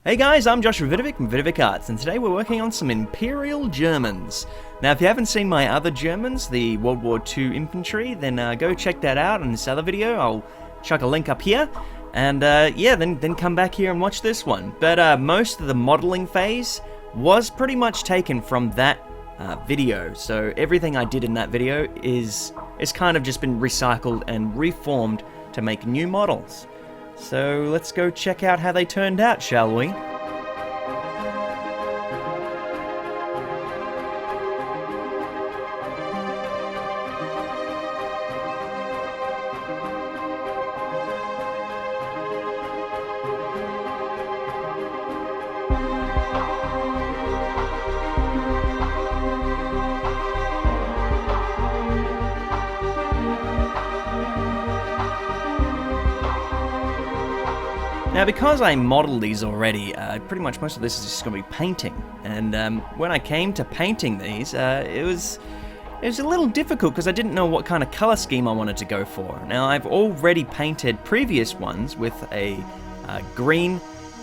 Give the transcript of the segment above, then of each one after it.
Hey guys, I'm Joshua Vidovic from Vidovic Arts, and today we're working on some Imperial Germans. Now, if you haven't seen my other Germans, the World War II infantry, then go check that out in this other video. I'll chuck a link up here, and then come back here and watch this one. But most of the modeling phase was pretty much taken from that video, so everything I did in that video is kind of just been recycled and reformed to make new models. So let's go check out how they turned out, shall we? Now, because I modeled these already, pretty much most of this is just going to be painting. And when I came to painting these, it was a little difficult because I didn't know what kind of color scheme I wanted to go for. Now, I've already painted previous ones with a green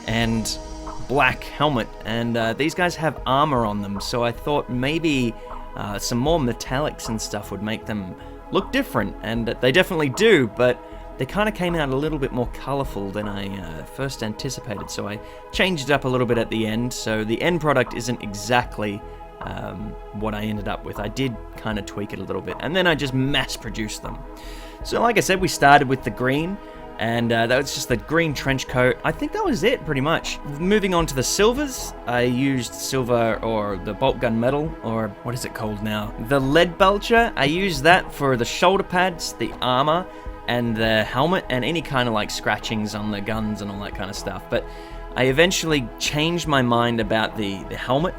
and black helmet, and these guys have armor on them, so I thought maybe some more metallics and stuff would make them look different, and they definitely do, but they kind of came out a little bit more colorful than I first anticipated, so I changed it up a little bit at the end, so the end product isn't exactly what I ended up with. I did kind of tweak it a little bit, and then I just mass-produced them. So like I said, we started with the green, and that was just the green trench coat. I think that was it, pretty much. Moving on to the silvers, I used silver, or the bolt gun metal, or what is it called now? The lead belcher. I used that for the shoulder pads, the armor, and the helmet, and any kind of like scratchings on the guns and all that kind of stuff. But I eventually changed my mind about the helmet,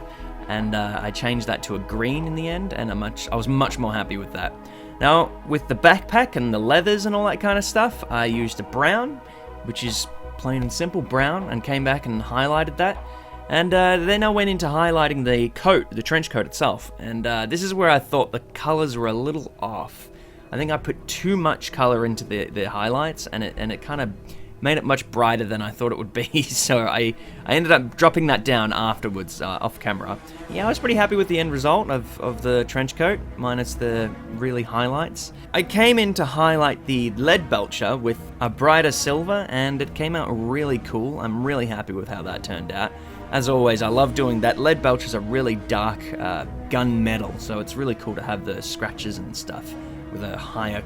and I changed that to a green in the end, and I was much more happy with that. Now, with the backpack and the leathers and all that kind of stuff, I used a brown, which is plain and simple brown, and came back and highlighted that. And then I went into highlighting the coat, the trench coat itself, and this is where I thought the colors were a little off. I think I put too much color into the highlights, and it kind of made it much brighter than I thought it would be, so I ended up dropping that down afterwards, off camera. Yeah, I was pretty happy with the end result of the trench coat, minus the really highlights. I came in to highlight the lead belcher with a brighter silver, and it came out really cool. I'm really happy with how that turned out. As always, I love doing that. Lead belcher is a really dark gun metal, so it's really cool to have the scratches and stuff with a higher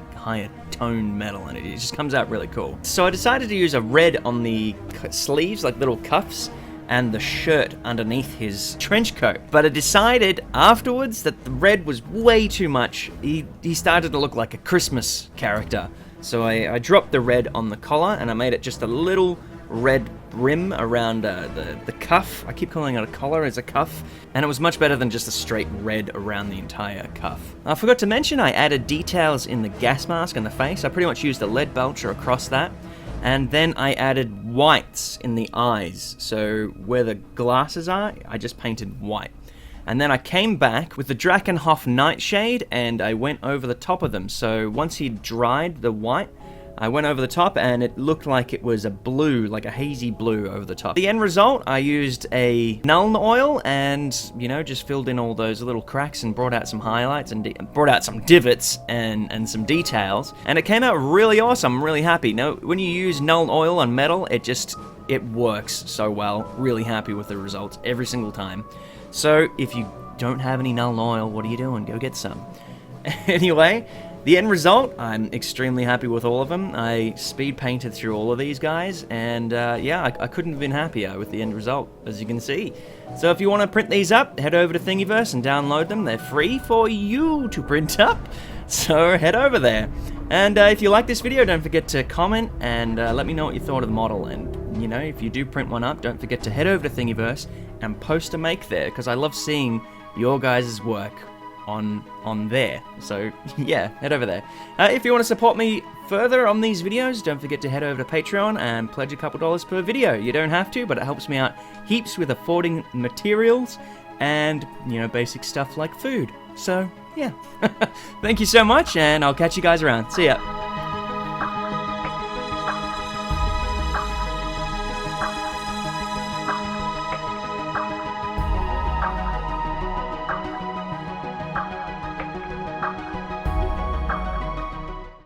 tone metal, and it just comes out really cool. So I decided to use a red on the sleeves, like little cuffs, and the shirt underneath his trench coat. But I decided afterwards that the red was way too much. He started to look like a Christmas character. So I dropped the red on the collar, and I made it just a little red rim around the cuff. I keep calling it a collar, it's a cuff, and it was much better than just a straight red around the entire cuff. I forgot to mention I added details in the gas mask and the face. I pretty much used a lead belcher across that, and then I added whites in the eyes, so where the glasses are, I just painted white. And then I came back with the Drakenhof nightshade, and I went over the top of them. So once he dried the white, I went over the top, and it looked like it was a blue, like a hazy blue over the top. The end result, I used a Nuln oil and, just filled in all those little cracks and brought out some highlights and brought out some divots and some details. And it came out really awesome. I'm really happy. Now, when you use Nuln oil on metal, it works so well. Really happy with the results every single time. So if you don't have any Nuln oil, what are you doing? Go get some. Anyway, the end result, I'm extremely happy with all of them. I speed painted through all of these guys, and I couldn't have been happier with the end result, as you can see. So if you want to print these up, head over to Thingiverse and download them. They're free for you to print up, so head over there. And if you like this video, don't forget to comment and let me know what you thought of the model. And if you do print one up, don't forget to head over to Thingiverse and post a make there, because I love seeing your guys' work on there. So yeah, head over there. If you want to support me further on these videos, don't forget to head over to Patreon and pledge a couple dollars per video. You don't have to, but it helps me out heaps with affording materials and basic stuff like food. So yeah, thank you so much, and I'll catch you guys around. See ya.